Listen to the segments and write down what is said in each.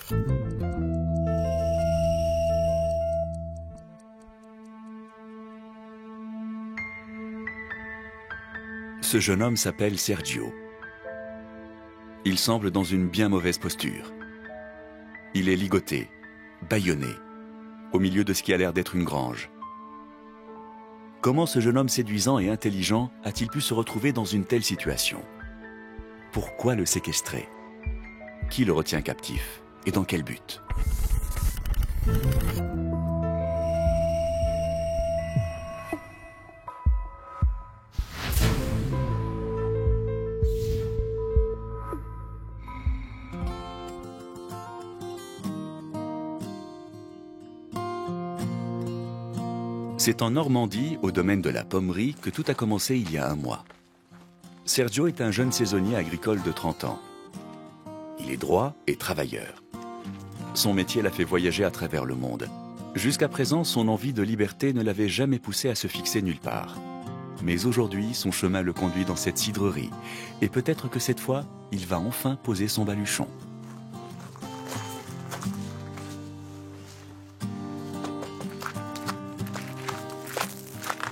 Ce jeune homme s'appelle Sergio. Il semble dans une bien mauvaise posture. Il est ligoté, bâillonné, au milieu de ce qui a l'air d'être une grange. Comment ce jeune homme séduisant et intelligent a-t-il pu se retrouver dans une telle situation? Pourquoi le séquestrer? Qui le retient captif? Et dans quel but? C'est en Normandie, au domaine de la Pommerie, que tout a commencé il y a un mois. Sergio est un jeune saisonnier agricole de 30 ans. Il est droit et travailleur. Son métier l'a fait voyager à travers le monde. Jusqu'à présent, son envie de liberté ne l'avait jamais poussé à se fixer nulle part. Mais aujourd'hui, son chemin le conduit dans cette cidrerie. Et peut-être que cette fois, il va enfin poser son baluchon.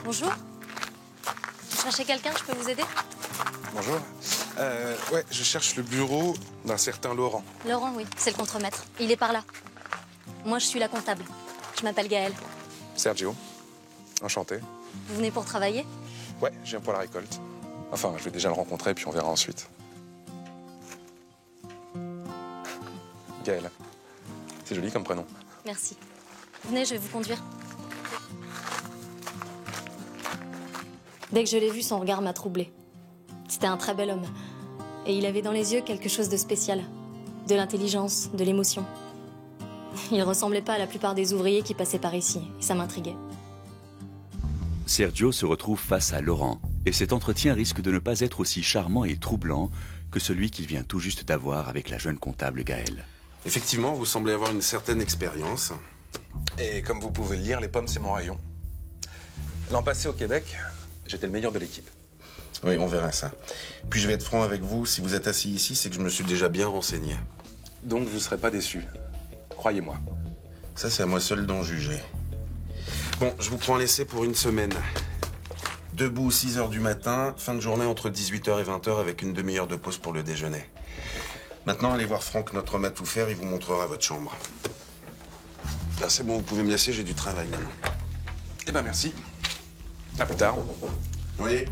Bonjour. Vous cherchez quelqu'un, je peux vous aider? Bonjour. Ouais, je cherche le bureau d'un certain Laurent. Laurent, oui, c'est le contremaître. Il est par là. Moi, je suis la comptable. Je m'appelle Gaëlle. Sergio. Enchanté. Vous venez pour travailler? Ouais, je viens pour la récolte. Enfin, je vais déjà le rencontrer, puis on verra ensuite. Gaëlle. C'est joli comme prénom. Merci. Venez, je vais vous conduire. Dès que je l'ai vu, son regard m'a troublée. C'était un très bel homme. Et il avait dans les yeux quelque chose de spécial. De l'intelligence, de l'émotion. Il ressemblait pas à la plupart des ouvriers qui passaient par ici, et ça m'intriguait. Sergio se retrouve face à Laurent, et cet entretien risque de ne pas être aussi charmant et troublant que celui qu'il vient tout juste d'avoir avec la jeune comptable Gaëlle. Effectivement, vous semblez avoir une certaine expérience. Et comme vous pouvez le lire, les pommes, c'est mon rayon. L'an passé au Québec, j'étais le meilleur de l'équipe. Oui, on verra ça. Puis je vais être franc avec vous, si vous êtes assis ici, c'est que je me suis déjà bien renseigné. Donc vous ne serez pas déçus. Croyez-moi. Ça, c'est à moi seul d'en juger. Bon, je vous prends l'essai pour une semaine. Debout 6 h du matin, fin de journée entre 18 h et 20 h avec une demi-heure de pause pour le déjeuner. Maintenant, allez voir Franck, notre homme à tout faire, il vous montrera votre chambre. Là, c'est bon, vous pouvez me laisser, j'ai du travail maintenant. Eh ben merci. À plus tard. Oui.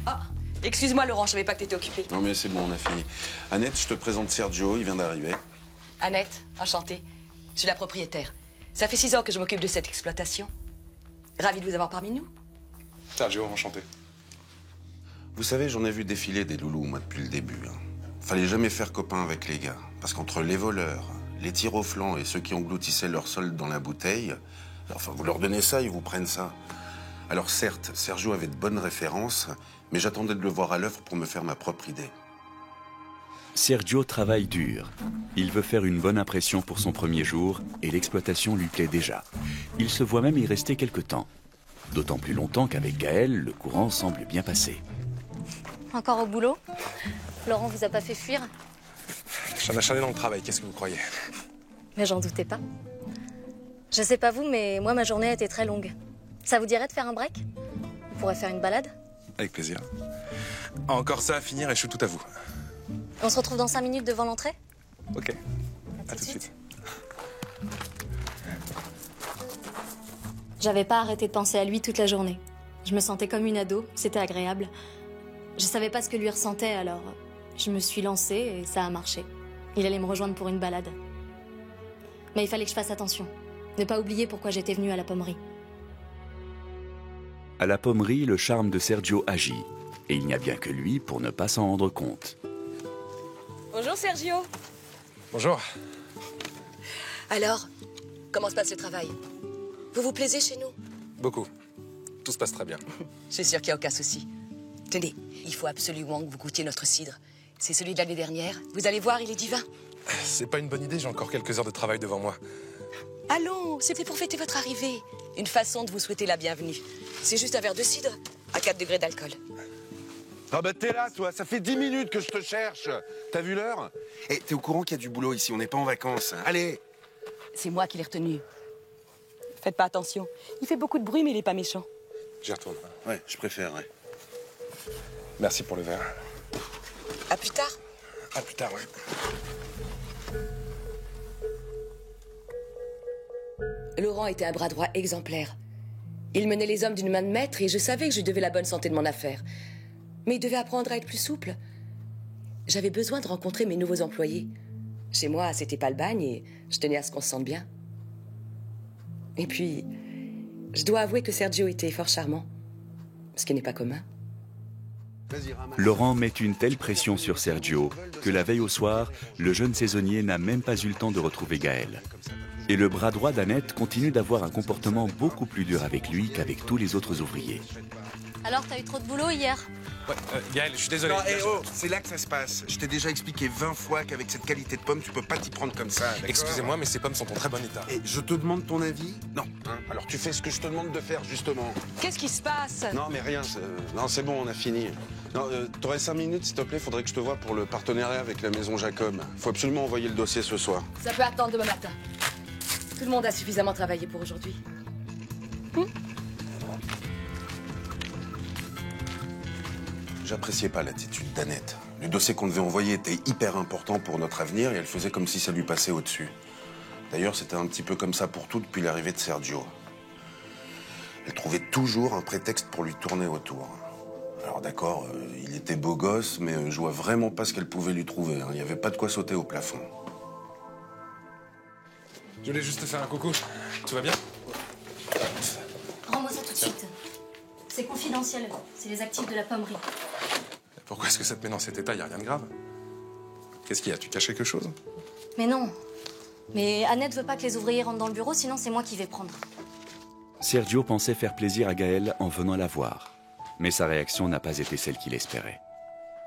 Ah, excuse-moi Laurent, je savais pas que t'étais occupé. Non mais c'est bon, on a fini. Annette, je te présente Sergio, il vient d'arriver. Annette, enchantée. Je suis la propriétaire. Ça fait 6 ans que je m'occupe de cette exploitation. Ravi de vous avoir parmi nous. Sergio, enchanté. Vous savez, j'en ai vu défiler des loulous, moi, depuis le début. Fallait jamais faire copain avec les gars. Parce qu'entre les voleurs, les tirs au flanc et ceux qui engloutissaient leur solde dans la bouteille, enfin, vous leur donnez ça, ils vous prennent ça. Alors certes, Sergio avait de bonnes références, mais j'attendais de le voir à l'œuvre pour me faire ma propre idée. Sergio travaille dur. Il veut faire une bonne impression pour son premier jour et l'exploitation lui plaît déjà. Il se voit même y rester quelque temps. D'autant plus longtemps qu'avec Gaëlle, le courant semble bien passer. Encore au boulot? Laurent vous a pas fait fuir? Je suis un acharné dans le travail, qu'est-ce que vous croyez? Mais j'en doutais pas. Je sais pas vous, mais moi ma journée a été très longue. Ça vous dirait de faire un break? On pourrait faire une balade? Avec plaisir. Encore ça à finir et je suis tout à vous. On se retrouve dans 5 minutes devant l'entrée? Ok. À tout de suite. J'avais pas arrêté de penser à lui toute la journée. Je me sentais comme une ado, c'était agréable. Je savais pas ce que lui ressentait, alors je me suis lancée et ça a marché. Il allait me rejoindre pour une balade. Mais il fallait que je fasse attention. Ne pas oublier pourquoi j'étais venue à la Pommerie. À la Pommerie, le charme de Sergio agit. Et il n'y a bien que lui pour ne pas s'en rendre compte. Bonjour Sergio. Bonjour. Alors, comment se passe le travail? Vous vous plaisez chez nous? Beaucoup. Tout se passe très bien. Je suis sûre qu'il n'y a aucun souci. Tenez, il faut absolument que vous goûtiez notre cidre. C'est celui de l'année dernière. Vous allez voir, il est divin. C'est pas une bonne idée, j'ai encore quelques heures de travail devant moi. Allons, c'était pour fêter votre arrivée. Une façon de vous souhaiter la bienvenue. C'est juste un verre de cidre, à 4 degrés d'alcool. Ah bah t'es là, toi. Ça fait 10 minutes que je te cherche. T'as vu l'heure? Eh, t'es au courant qu'il y a du boulot ici, on n'est pas en vacances. Allez. C'est moi qui l'ai retenu. Faites pas attention. Il fait beaucoup de bruit, mais il est pas méchant. J'y retourne. Ouais, je préfère, ouais. Merci pour le verre. À plus tard. À plus tard, ouais. Laurent était un bras droit exemplaire. Il menait les hommes d'une main de maître et je savais que je lui devais la bonne santé de mon affaire. Mais il devait apprendre à être plus souple. J'avais besoin de rencontrer mes nouveaux employés. Chez moi, c'était pas le bagne et je tenais à ce qu'on se sente bien. Et puis, je dois avouer que Sergio était fort charmant. Ce qui n'est pas commun. Laurent met une telle pression sur Sergio que la veille au soir, le jeune saisonnier n'a même pas eu le temps de retrouver Gaël. Et le bras droit d'Annette continue d'avoir un comportement beaucoup plus dur avec lui qu'avec tous les autres ouvriers. Alors, t'as eu trop de boulot hier? Ouais, Gaël, je suis désolé. Non, oh, c'est là que ça se passe. Je t'ai déjà expliqué 20 fois qu'avec cette qualité de pomme, tu peux pas t'y prendre comme ça. Excusez-moi, mais ces pommes sont en très bon état. Et je te demande ton avis? Non. Hein, alors tu fais ce que je te demande de faire, justement. Qu'est-ce qui se passe? Non, mais rien. Non, c'est bon, on a fini. Non, t'aurais 5 minutes, s'il te plaît. Faudrait que je te voie pour le partenariat avec la maison Jacob. Faut absolument envoyer le dossier ce soir. Ça peut attendre demain matin. Tout le monde a suffisamment travaillé pour aujourd'hui. J'appréciais pas l'attitude d'Annette. Le dossier qu'on devait envoyer était hyper important pour notre avenir et elle faisait comme si ça lui passait au-dessus. D'ailleurs, c'était un petit peu comme ça pour tout depuis l'arrivée de Sergio. Elle trouvait toujours un prétexte pour lui tourner autour. Alors d'accord, il était beau gosse, mais je vois vraiment pas ce qu'elle pouvait lui trouver. Il n'y avait pas de quoi sauter au plafond. Je voulais juste te faire un coucou. Tout va bien? Rends-moi ça tout de suite. C'est confidentiel. C'est les actifs de la pommerie. Pourquoi est-ce que ça te met dans cet état? Y a rien de grave. Qu'est-ce qu'il y a? Tu caches quelque chose? Mais non. Mais Annette veut pas que les ouvriers rentrent dans le bureau, sinon c'est moi qui vais prendre. Sergio pensait faire plaisir à Gaël en venant la voir. Mais sa réaction n'a pas été celle qu'il espérait.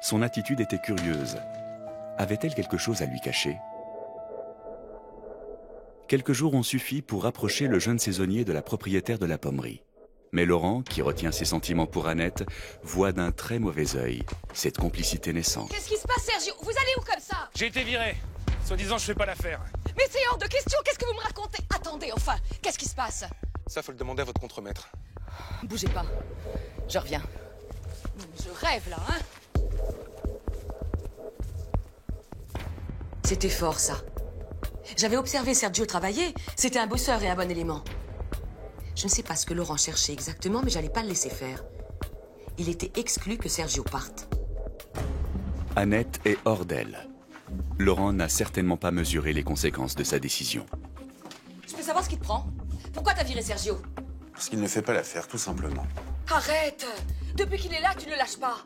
Son attitude était curieuse. Avait-elle quelque chose à lui cacher? Quelques jours ont suffi pour rapprocher le jeune saisonnier de la propriétaire de la pommerie. Mais Laurent, qui retient ses sentiments pour Annette, voit d'un très mauvais œil cette complicité naissante. Qu'est-ce qui se passe, Sergio? Vous allez où comme ça? J'ai été viré. Soi-disant, je fais pas l'affaire. Mais c'est hors de question. Qu'est-ce que vous me racontez? Attendez, enfin. Qu'est-ce qui se passe? Ça, faut le demander à votre contremaître. Bougez pas. Je reviens. Je rêve, là, hein? C'était fort, ça. J'avais observé Sergio travailler. C'était un bosseur et un bon élément. Je ne sais pas ce que Laurent cherchait exactement, mais j'allais pas le laisser faire. Il était exclu que Sergio parte. Annette est hors d'elle. Laurent n'a certainement pas mesuré les conséquences de sa décision. Je peux savoir ce qui te prend? Pourquoi t'as viré Sergio? Parce qu'il ne fait pas l'affaire, tout simplement. Arrête! Depuis qu'il est là, tu ne le lâches pas.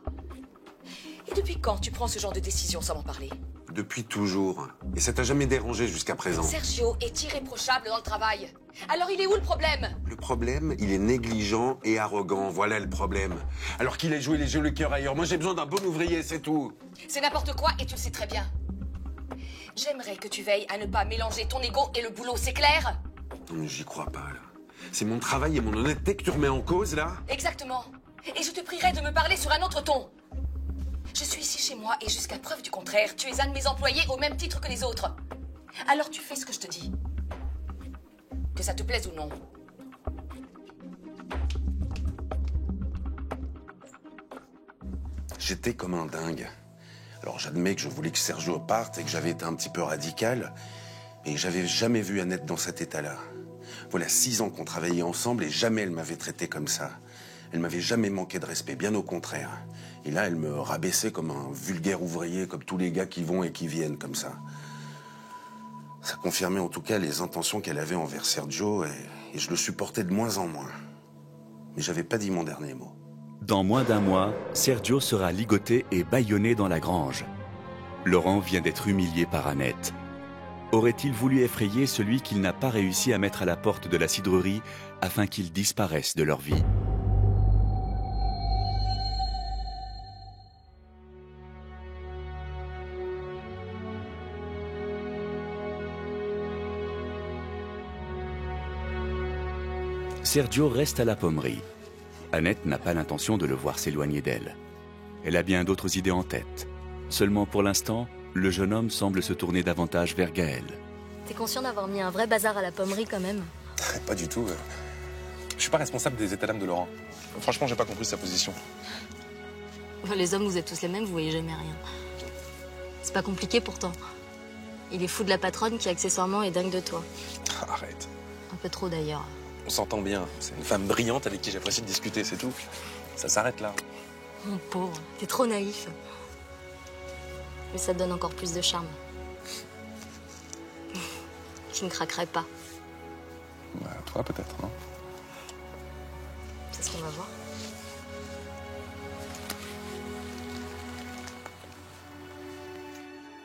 Et depuis quand tu prends ce genre de décision sans m'en parler? Depuis toujours. Et ça t'a jamais dérangé jusqu'à présent. Sergio est irréprochable dans le travail. Alors il est où le problème? Le problème, il est négligent et arrogant. Voilà le problème. Alors qu'il a joué les jeux le cœur ailleurs. Moi, j'ai besoin d'un bon ouvrier, c'est tout. C'est n'importe quoi et tu le sais très bien. J'aimerais que tu veilles à ne pas mélanger ton ego et le boulot, c'est clair? J'y crois pas, là. C'est mon travail et mon honnêteté que tu remets en cause, là? Exactement. Et je te prierai de me parler sur un autre ton. Je suis ici chez moi et jusqu'à preuve du contraire, tu es un de mes employés au même titre que les autres. Alors tu fais ce que je te dis. Que ça te plaise ou non. J'étais comme un dingue. Alors j'admets que je voulais que Sergio parte et que j'avais été un petit peu radical, mais j'avais jamais vu Annette dans cet état-là. Voilà 6 ans qu'on travaillait ensemble et jamais elle m'avait traité comme ça. Elle m'avait jamais manqué de respect, bien au contraire. Et là, elle me rabaissait comme un vulgaire ouvrier, comme tous les gars qui vont et qui viennent comme ça. Ça confirmait en tout cas les intentions qu'elle avait envers Sergio et je le supportais de moins en moins. Mais j'avais pas dit mon dernier mot. Dans moins d'un mois, Sergio sera ligoté et bâillonné dans la grange. Laurent vient d'être humilié par Annette. Aurait-il voulu effrayer celui qu'il n'a pas réussi à mettre à la porte de la cidrerie afin qu'il disparaisse de leur vie? Sergio reste à la pommerie. Annette n'a pas l'intention de le voir s'éloigner d'elle. Elle a bien d'autres idées en tête. Seulement pour l'instant, le jeune homme semble se tourner davantage vers Gaël. T'es conscient d'avoir mis un vrai bazar à la pommerie quand même? Pas du tout. Je suis pas responsable des états d'âme de Laurent. Franchement, j'ai pas compris sa position. Les hommes, vous êtes tous les mêmes, vous voyez jamais rien. C'est pas compliqué pourtant. Il est fou de la patronne qui accessoirement est dingue de toi. Arrête. Un peu trop d'ailleurs. On s'entend bien. C'est une femme brillante avec qui j'apprécie de discuter, c'est tout. Ça s'arrête là. Mon pauvre, t'es trop naïf. Mais ça te donne encore plus de charme. Tu ne craquerais pas. Bah, toi, peut-être, non? C'est ce qu'on va voir.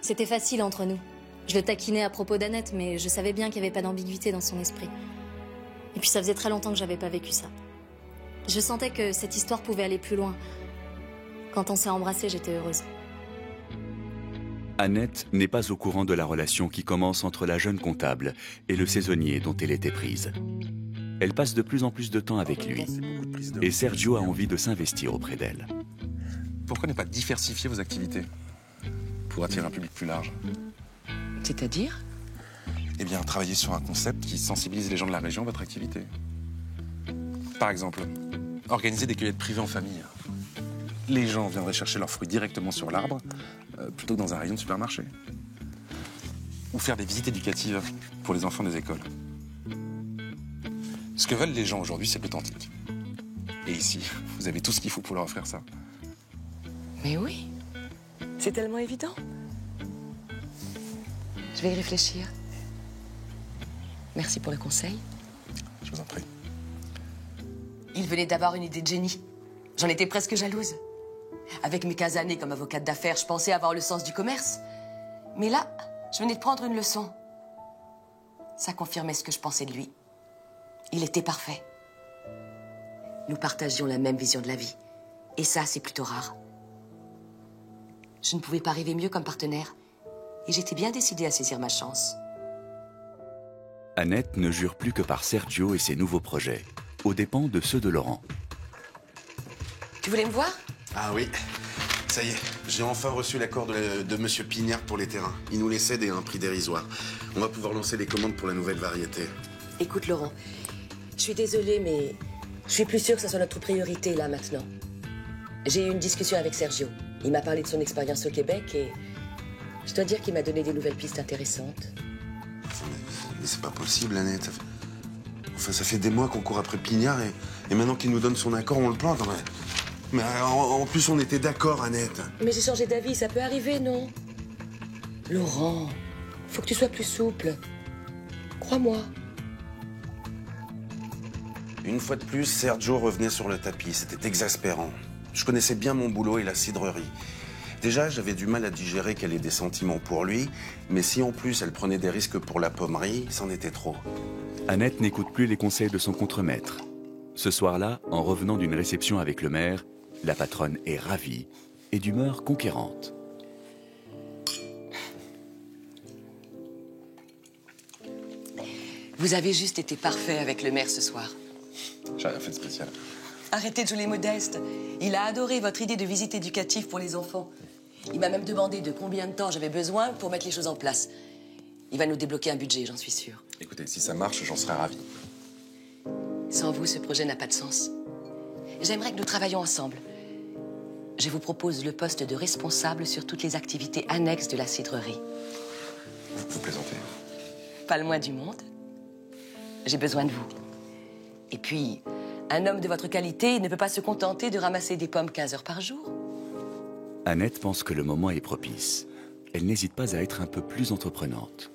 C'était facile entre nous. Je le taquinais à propos d'Annette, mais je savais bien qu'il n'y avait pas d'ambiguïté dans son esprit. Et puis ça faisait très longtemps que j'avais pas vécu ça. Je sentais que cette histoire pouvait aller plus loin. Quand on s'est embrassés, j'étais heureuse. Annette n'est pas au courant de la relation qui commence entre la jeune comptable et le saisonnier dont elle était prise. Elle passe de plus en plus de temps avec lui. Et Sergio a envie de s'investir auprès d'elle. Pourquoi ne pas diversifier vos activités pour attirer un public plus large? C'est-à-dire? Eh bien, travailler sur un concept qui sensibilise les gens de la région à votre activité. Par exemple, organiser des cueillettes privées en famille. Les gens viendraient chercher leurs fruits directement sur l'arbre, plutôt que dans un rayon de supermarché. Ou faire des visites éducatives pour les enfants des écoles. Ce que veulent les gens aujourd'hui, c'est l'authentique. Et ici, vous avez tout ce qu'il faut pour leur offrir ça. Mais oui, c'est tellement évident. Je vais y réfléchir. Merci pour le conseil. Je vous en prie. Il venait d'avoir une idée de génie. J'en étais presque jalouse. Avec mes 15 années comme avocate d'affaires, je pensais avoir le sens du commerce. Mais là, je venais de prendre une leçon. Ça confirmait ce que je pensais de lui. Il était parfait. Nous partagions la même vision de la vie. Et ça, c'est plutôt rare. Je ne pouvais pas rêver mieux comme partenaire. Et j'étais bien décidée à saisir ma chance. Annette ne jure plus que par Sergio et ses nouveaux projets, aux dépens de ceux de Laurent. Tu voulais me voir? Ah oui, ça y est, j'ai enfin reçu l'accord de Monsieur Pignard pour les terrains. Il nous les cède à un prix dérisoire. On va pouvoir lancer les commandes pour la nouvelle variété. Écoute, Laurent, je suis désolée, mais je suis plus sûre que ça soit notre priorité, là, maintenant. J'ai eu une discussion avec Sergio. Il m'a parlé de son expérience au Québec et je dois dire qu'il m'a donné des nouvelles pistes intéressantes. Mais c'est pas possible, Annette. Ça fait des mois qu'on court après Pignard et maintenant qu'il nous donne son accord, on le plante. Mais en plus, on était d'accord, Annette. Mais j'ai changé d'avis, ça peut arriver, non? Laurent, faut que tu sois plus souple. Crois-moi. Une fois de plus, Sergio revenait sur le tapis. C'était exaspérant. Je connaissais bien mon boulot et la cidrerie. Déjà, j'avais du mal à digérer qu'elle ait des sentiments pour lui, mais si en plus elle prenait des risques pour la pommerie, c'en était trop. Annette n'écoute plus les conseils de son contremaître. Ce soir-là, en revenant d'une réception avec le maire, la patronne est ravie et d'humeur conquérante. Vous avez juste été parfait avec le maire ce soir. J'ai rien fait de spécial. Arrêtez de jouer les modestes. Il a adoré votre idée de visite éducative pour les enfants. Il m'a même demandé de combien de temps j'avais besoin pour mettre les choses en place. Il va nous débloquer un budget, j'en suis sûre. Écoutez, si ça marche, j'en serais ravi. Sans vous, ce projet n'a pas de sens. J'aimerais que nous travaillions ensemble. Je vous propose le poste de responsable sur toutes les activités annexes de la cidrerie. Vous plaisantez? Pas le moins du monde. J'ai besoin de vous. Et puis, un homme de votre qualité ne peut pas se contenter de ramasser des pommes 15 heures par jour. Annette pense que le moment est propice. Elle n'hésite pas à être un peu plus entreprenante.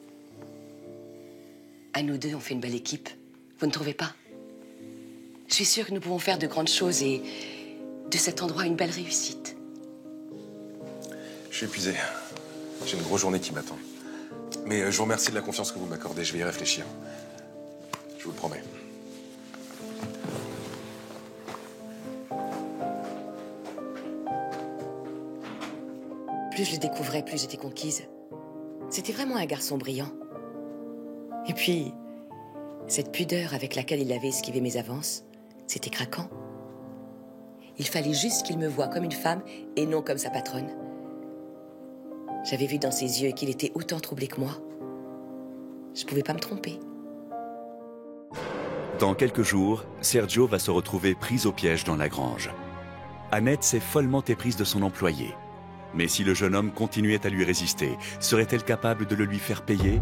À nous deux, on fait une belle équipe. Vous ne trouvez pas? Je suis sûre que nous pouvons faire de grandes choses et de cet endroit une belle réussite. Je suis épuisé. J'ai une grosse journée qui m'attend. Mais je vous remercie de la confiance que vous m'accordez. Je vais y réfléchir. Je vous le promets. Plus je le découvrais, plus j'étais conquise. C'était vraiment un garçon brillant. Et puis, cette pudeur avec laquelle il avait esquivé mes avances, c'était craquant. Il fallait juste qu'il me voie comme une femme et non comme sa patronne. J'avais vu dans ses yeux qu'il était autant troublé que moi. Je pouvais pas me tromper. Dans quelques jours, Sergio va se retrouver pris au piège dans la grange. Annette s'est follement éprise de son employé. Mais si le jeune homme continuait à lui résister, serait-elle capable de le lui faire payer ?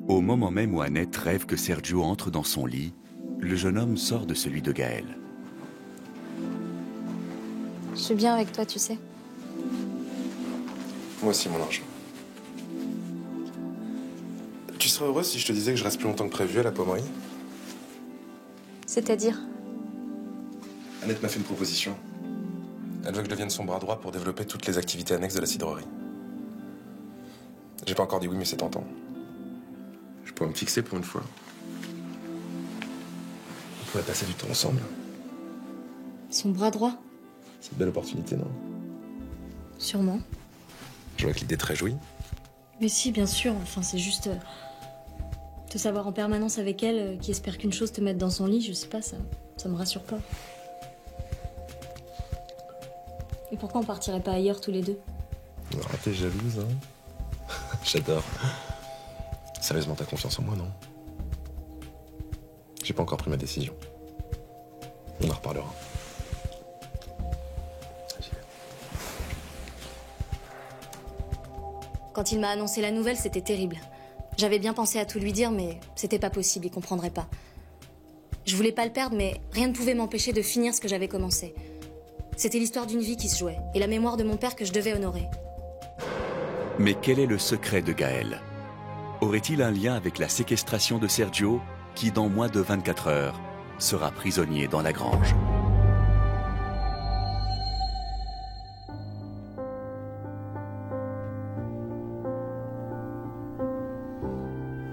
Au moment même où Annette rêve que Sergio entre dans son lit, le jeune homme sort de celui de Gaël. Je suis bien avec toi, tu sais. Moi aussi, mon ange. Tu serais heureuse si je te disais que je reste plus longtemps que prévu à la pommerie? C'est-à-dire? Annette m'a fait une proposition. Elle veut que je devienne son bras droit pour développer toutes les activités annexes de la cidrerie. J'ai pas encore dit oui, mais c'est tentant. Je pourrais me fixer pour une fois. On pourrait passer du temps ensemble. Son bras droit? C'est une belle opportunité, non? Sûrement. Je vois que l'idée te réjouit. Mais si, bien sûr. Enfin, c'est juste... te savoir en permanence avec elle, qui espère qu'une chose te mette dans son lit, je sais pas, ça me rassure pas. Et pourquoi on partirait pas ailleurs tous les deux? Ah, t'es jalouse, hein? J'adore. Sérieusement, t'as confiance en moi, non? J'ai pas encore pris ma décision. On en reparlera. Quand il m'a annoncé la nouvelle, c'était terrible. J'avais bien pensé à tout lui dire, mais c'était pas possible, il comprendrait pas. Je voulais pas le perdre, mais rien ne pouvait m'empêcher de finir ce que j'avais commencé. C'était l'histoire d'une vie qui se jouait, et la mémoire de mon père que je devais honorer. Mais quel est le secret de Gaël? Aurait-il un lien avec la séquestration de Sergio, qui dans moins de 24 heures sera prisonnier dans la grange?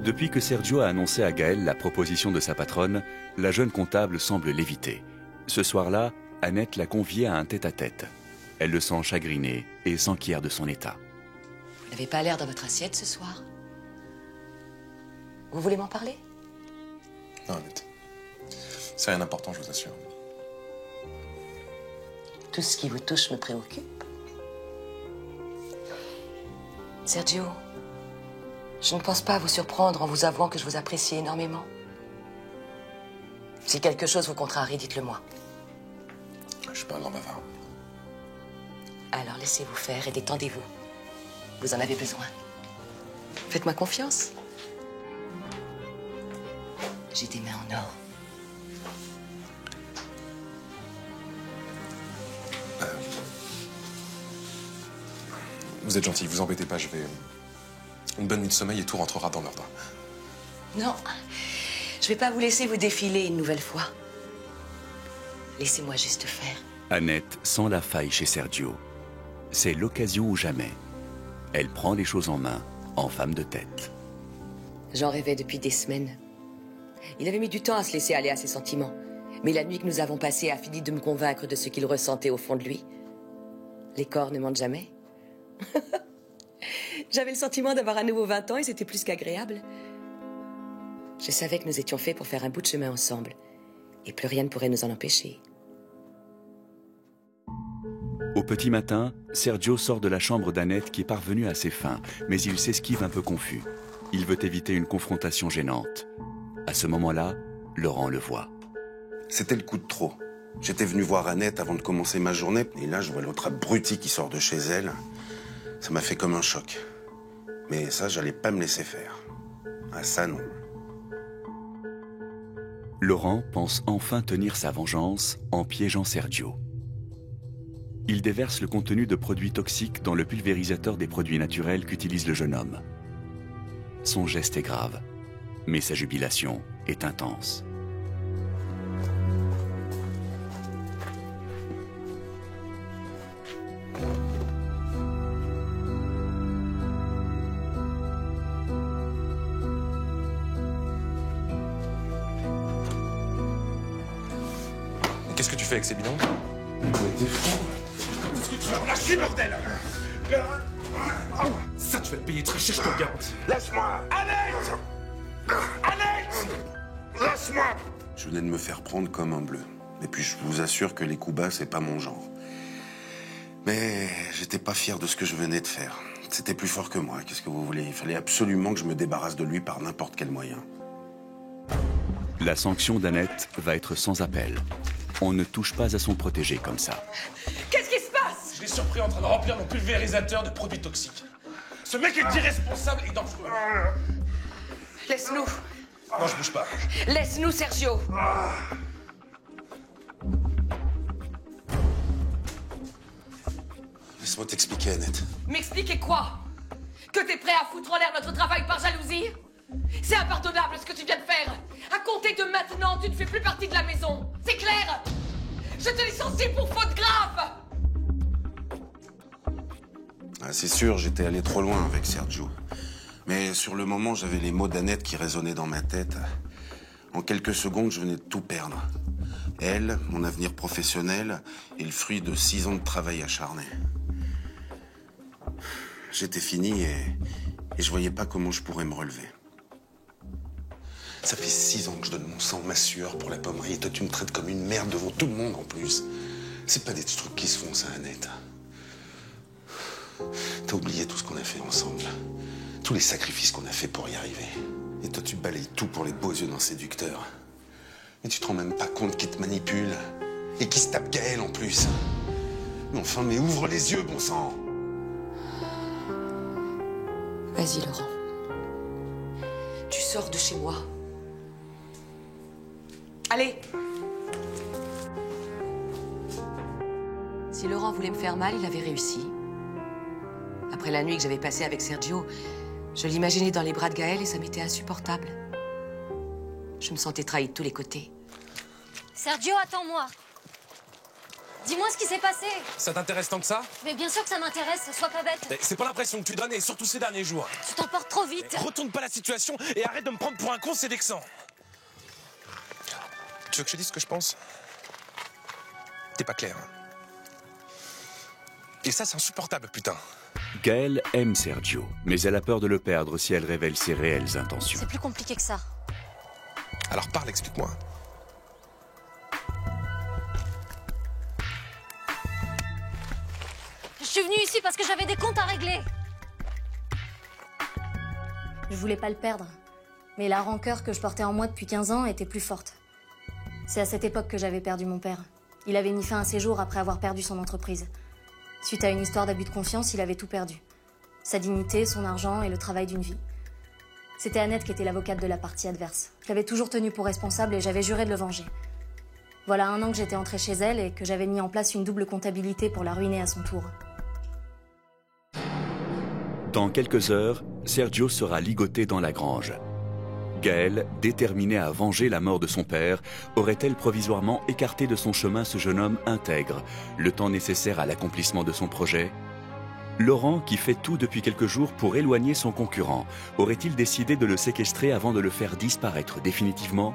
Depuis que Sergio a annoncé à Gaël la proposition de sa patronne, la jeune comptable semble l'éviter. Ce soir-là, Annette l'a conviée à un tête-à-tête. Elle le sent chagriné et s'enquiert de son état. Vous n'avez pas l'air dans votre assiette ce soir. Vous voulez m'en parler? Non, Annette. C'est rien d'important, je vous assure. Tout ce qui vous touche me préoccupe. Sergio, je ne pense pas vous surprendre en vous avouant que je vous apprécie énormément. Si quelque chose vous contrarie, dites-le moi. Je suis pas un grand bavard. Alors laissez-vous faire et détendez-vous. Vous en avez besoin. Faites-moi confiance. J'ai des mains en or. Vous êtes gentil, vous embêtez pas, je vais... Une bonne nuit de sommeil et tout rentrera dans l'ordre. Non, je vais pas vous laisser vous défiler une nouvelle fois. Laissez-moi juste faire. Annette sent la faille chez Sergio. C'est l'occasion ou jamais. Elle prend les choses en main, en femme de tête. J'en rêvais depuis des semaines. Il avait mis du temps à se laisser aller à ses sentiments. Mais la nuit que nous avons passée a fini de me convaincre de ce qu'il ressentait au fond de lui. Les corps ne mentent jamais. J'avais le sentiment d'avoir à nouveau 20 ans et c'était plus qu'agréable. Je savais que nous étions faits pour faire un bout de chemin ensemble. Et plus rien ne pourrait nous en empêcher. Au petit matin, Sergio sort de la chambre d'Annette qui est parvenue à ses fins, mais il s'esquive un peu confus. Il veut éviter une confrontation gênante. À ce moment-là, Laurent le voit. C'était le coup de trop. J'étais venu voir Annette avant de commencer ma journée, et là, je vois l'autre abruti qui sort de chez elle. Ça m'a fait comme un choc. Mais ça, j'allais pas me laisser faire. Ah, ça, non. Laurent pense enfin tenir sa vengeance en piégeant Sergio. Il déverse le contenu de produits toxiques dans le pulvérisateur des produits naturels qu'utilise le jeune homme. Son geste est grave, mais sa jubilation est intense. Qu'est-ce que tu fais avec ces bidons? Lâchez, bordel! Ça, tu vas le payer très cher, je te le garantis. Laisse-moi! Annette! Annette! Laisse-moi! Je venais de me faire prendre comme un bleu. Et puis je vous assure que les coups bas, c'est pas mon genre. Mais j'étais pas fier de ce que je venais de faire. C'était plus fort que moi, qu'est-ce que vous voulez? Il fallait absolument que je me débarrasse de lui par n'importe quel moyen. La sanction d'Annette va être sans appel. On ne touche pas à son protégé comme ça. Qu'est-ce qui se passe? Je l'ai surpris en train de remplir mon pulvérisateur de produits toxiques. Ce mec est irresponsable et dangereux. Laisse-nous. Non, je bouge pas. Laisse-nous, Sergio. Laisse-moi t'expliquer, Annette. M'expliquer quoi? Que t'es prêt à foutre en l'air notre travail par jalousie? C'est impardonnable ce que tu viens de faire. À compter de maintenant, tu ne fais plus partie de la maison. C'est clair? Je te licencie pour faute grave. Ah, c'est sûr, j'étais allé trop loin avec Sergio. Mais sur le moment, j'avais les mots d'Annette qui résonnaient dans ma tête. En quelques secondes, je venais de tout perdre. Elle, mon avenir professionnel, et le fruit de 6 ans de travail acharné. J'étais fini et je voyais pas comment je pourrais me relever. Ça fait 6 ans que je donne mon sang, ma sueur pour la pommerie, et toi tu me traites comme une merde devant tout le monde en plus. C'est pas des trucs qui se font, ça, Annette. T'as oublié tout ce qu'on a fait ensemble. Tous les sacrifices qu'on a fait pour y arriver. Et toi tu balayes tout pour les beaux yeux d'un séducteur. Mais tu te rends même pas compte qu'il te manipule. Et qu'il se tape Gaël en plus. Mais enfin, mais ouvre les yeux, bon sang! Vas-y, Laurent. Tu sors de chez moi. Allez! Si Laurent voulait me faire mal, il avait réussi. Après la nuit que j'avais passée avec Sergio, je l'imaginais dans les bras de Gaël et ça m'était insupportable. Je me sentais trahie de tous les côtés. Sergio, attends-moi. Dis-moi ce qui s'est passé. Ça t'intéresse tant que ça? Mais bien sûr que ça m'intéresse, sois pas bête. Mais c'est pas l'impression que tu donnes, et surtout ces derniers jours. Tu t'emportes trop vite. Retourne pas la situation et arrête de me prendre pour un con, c'est vexant. Tu veux que je te dise ce que je pense? T'es pas clair. Et ça, c'est insupportable, putain. Gaëlle aime Sergio, mais elle a peur de le perdre si elle révèle ses réelles intentions. C'est plus compliqué que ça. Alors parle, explique-moi. Je suis venue ici parce que j'avais des comptes à régler. Je voulais pas le perdre, mais la rancœur que je portais en moi depuis 15 ans était plus forte. C'est à cette époque que j'avais perdu mon père. Il avait mis fin à ses jours après avoir perdu son entreprise. Suite à une histoire d'abus de confiance, il avait tout perdu. Sa dignité, son argent et le travail d'une vie. C'était Annette qui était l'avocate de la partie adverse. Je l'avais toujours tenue pour responsable et j'avais juré de le venger. Voilà 1 an que j'étais entrée chez elle et que j'avais mis en place une double comptabilité pour la ruiner à son tour. Dans quelques heures, Sergio sera ligoté dans la grange. Gaëlle, déterminée à venger la mort de son père, aurait-elle provisoirement écarté de son chemin ce jeune homme intègre, le temps nécessaire à l'accomplissement de son projet? Laurent, qui fait tout depuis quelques jours pour éloigner son concurrent, aurait-il décidé de le séquestrer avant de le faire disparaître définitivement?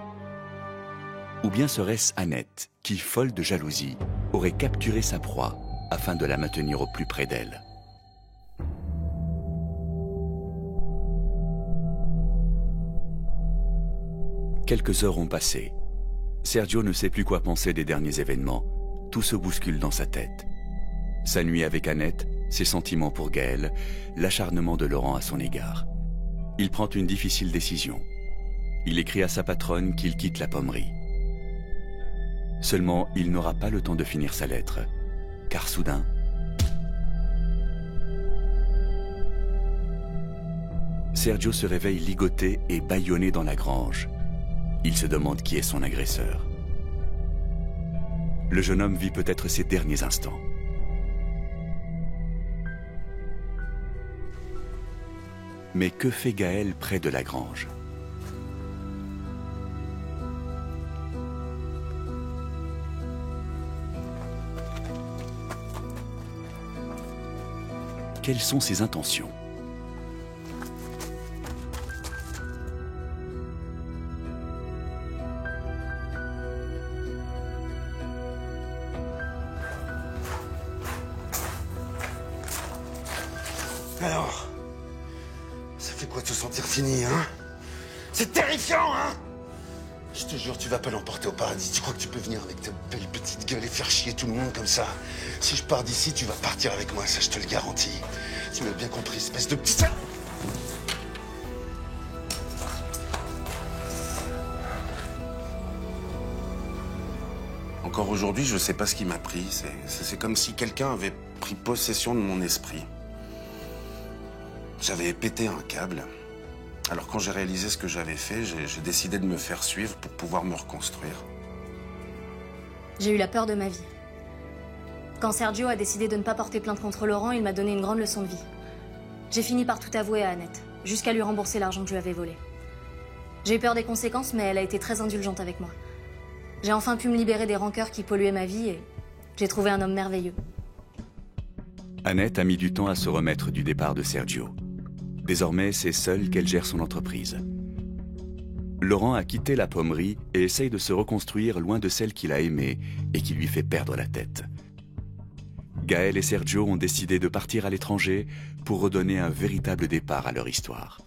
Ou bien serait-ce Annette, qui, folle de jalousie, aurait capturé sa proie afin de la maintenir au plus près d'elle? Quelques heures ont passé. Sergio ne sait plus quoi penser des derniers événements. Tout se bouscule dans sa tête. Sa nuit avec Annette, ses sentiments pour Gaëlle, l'acharnement de Laurent à son égard. Il prend une difficile décision. Il écrit à sa patronne qu'il quitte la pommerie. Seulement, il n'aura pas le temps de finir sa lettre, car soudain... Sergio se réveille ligoté et bâillonné dans la grange. Il se demande qui est son agresseur. Le jeune homme vit peut-être ses derniers instants. Mais que fait Gaëlle près de la grange? Quelles sont ses intentions? Alors, quoi te sentir fini, hein? C'est terrifiant, hein? Je te jure, tu vas pas l'emporter au paradis. Tu crois que tu peux venir avec ta belle petite gueule et faire chier tout le monde comme ça? Si je pars d'ici, tu vas partir avec moi, ça je te le garantis. Tu m'as bien compris, espèce de petit sale. Encore aujourd'hui, je sais pas ce qui m'a pris. C'est comme si quelqu'un avait pris possession de mon esprit. J'avais pété un câble. Alors quand j'ai réalisé ce que j'avais fait, j'ai décidé de me faire suivre pour pouvoir me reconstruire. J'ai eu la peur de ma vie. Quand Sergio a décidé de ne pas porter plainte contre Laurent, il m'a donné une grande leçon de vie. J'ai fini par tout avouer à Annette, jusqu'à lui rembourser l'argent que je lui avais volé. J'ai eu peur des conséquences, mais elle a été très indulgente avec moi. J'ai enfin pu me libérer des rancœurs qui polluaient ma vie et j'ai trouvé un homme merveilleux. Annette a mis du temps à se remettre du départ de Sergio. Désormais, c'est seule qu'elle gère son entreprise. Laurent a quitté la pommerie et essaye de se reconstruire loin de celle qu'il a aimée et qui lui fait perdre la tête. Gaël et Sergio ont décidé de partir à l'étranger pour redonner un véritable départ à leur histoire.